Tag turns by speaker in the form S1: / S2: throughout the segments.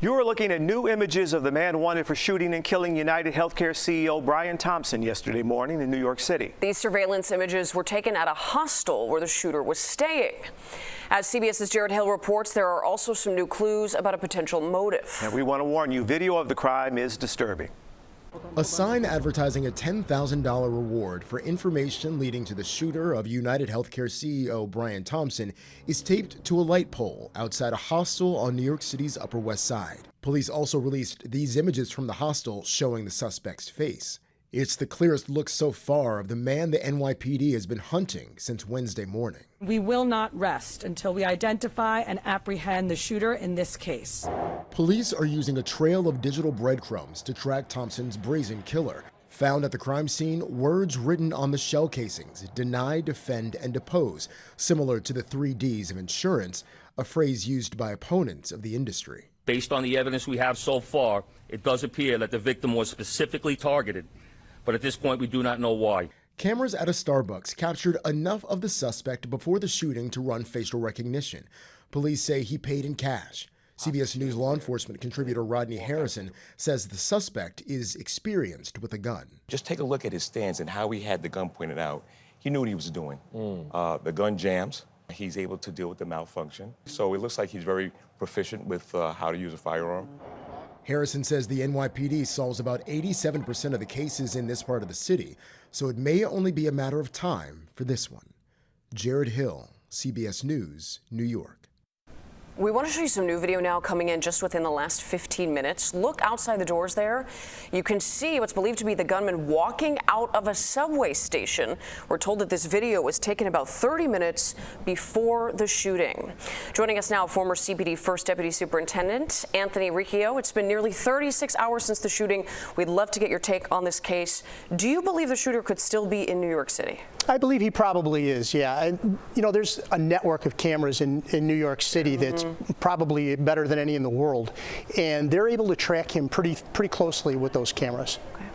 S1: You are looking at new images of the man wanted for shooting and killing UnitedHealthcare CEO Brian Thompson yesterday morning in New York City.
S2: These surveillance images were taken at a hostel where the shooter was staying. As CBS's Jared Hill reports, there are also some new clues about a potential motive.
S1: And we want to warn you, video of the crime is disturbing.
S3: A sign advertising a $10,000 reward for information leading to the shooter of UnitedHealthcare CEO Brian Thompson is taped to a light pole outside a hostel on New York City's Upper West Side. Police also released these images from the hostel showing the suspect's face. It's the clearest look so far of the man the NYPD has been hunting since Wednesday morning.
S4: We will not rest until we identify and apprehend the shooter in this case.
S3: Police are using a trail of digital breadcrumbs to track Thompson's brazen killer. Found at the crime scene, words written on the shell casings: deny, defend, and depose, similar to the 3 Ds of insurance, a phrase used by opponents of the industry.
S5: Based on the evidence we have so far, it does appear that the victim was specifically targeted, but at this point we do not know why.
S3: Cameras at a Starbucks captured enough of the suspect before the shooting to run facial recognition. Police say he paid in cash. CBS News law enforcement contributor Rodney Harrison says the suspect is experienced with a gun.
S6: Just take a look at his stance and how he had the gun pointed out. He knew what he was doing. The gun jams. He's able to deal with the malfunction. So it looks like he's very proficient with how to use a firearm.
S3: Harrison says the NYPD solves about 87% of the cases in this part of the city, so it may only be a matter of time for this one. Jared Hill, CBS News, New York.
S2: We want to show you some new video now coming in just within the last 15 minutes. Look outside the doors there. You can see what's believed to be the gunman walking out of a subway station. We're told that this video was taken about 30 minutes before the shooting. Joining us now, former CPD First Deputy Superintendent Anthony Riccio. It's been nearly 36 hours since the shooting. We'd love to get your take on this case. Do you believe the shooter could still be in New York City?
S7: I believe he probably is, yeah. And, you know, there's a network of cameras in New York City that's probably better than any in the world, and they're able to track him pretty closely with those cameras.
S2: Okay.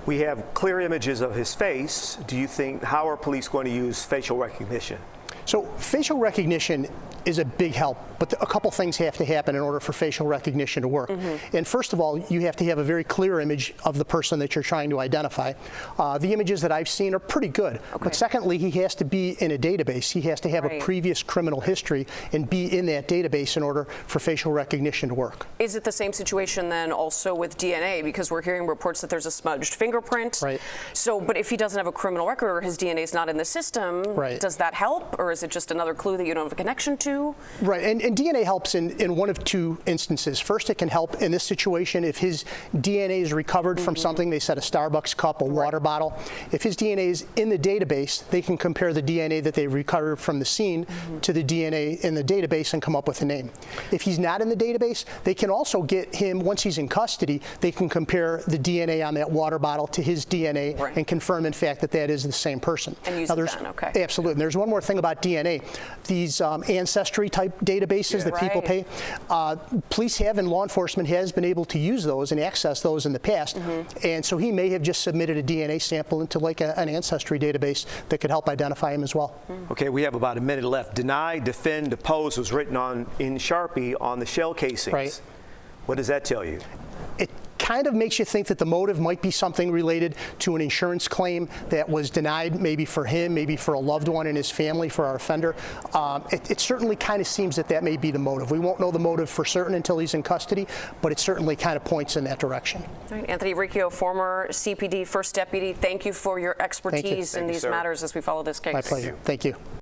S1: We have clear images of his face. Do you think, how are police going to use facial recognition?
S7: So facial recognition is a big help, but a couple things have to happen in order for facial recognition to work. And first of all, you have to have a very clear image of the person that you're trying to identify. The images that I've seen are pretty good. But secondly, he has to be in a database. He has to have a previous criminal history and be in that database in order for facial recognition to work.
S2: Is it the same situation then also with DNA? Because we're hearing reports that there's a smudged fingerprint.
S7: Right.
S2: So, but if he doesn't have a criminal record or his DNA is not in the system, does that help? Or is it just another clue that you don't have a connection to?
S7: Right, and DNA helps in one of two instances. First, it can help in this situation if his DNA is recovered from something. They said a Starbucks cup, a water bottle. If his DNA is in the database, they can compare the DNA that they recovered from the scene to the DNA in the database and come up with a name. If he's not in the database, they can also get him, once he's in custody, they can compare the DNA on that water bottle to his DNA and confirm, in fact, that that is the same person.
S2: And use it then, okay.
S7: Absolutely. And there's one more thing about DNA. These ancestry type databases that people pay. Police have and law enforcement has been able to use those and access those in the past. And so he may have just submitted a DNA sample into like an ancestry database that could help identify him as well.
S1: Okay, we have about a minute left. Deny, defend, depose was written in Sharpie on the shell casings.
S7: Right.
S1: What does that tell you?
S7: It kind of makes you think that the motive might be something related to an insurance claim that was denied, maybe for him, maybe for a loved one in his family, for our offender. It certainly kind of seems that that may be the motive. We won't know the motive for certain until he's in custody, but it certainly kind of points in that direction.
S2: All right, Anthony Riccio, former CPD First Deputy, thank you for your expertise in these matters as we follow this case.
S7: My pleasure. Thank you.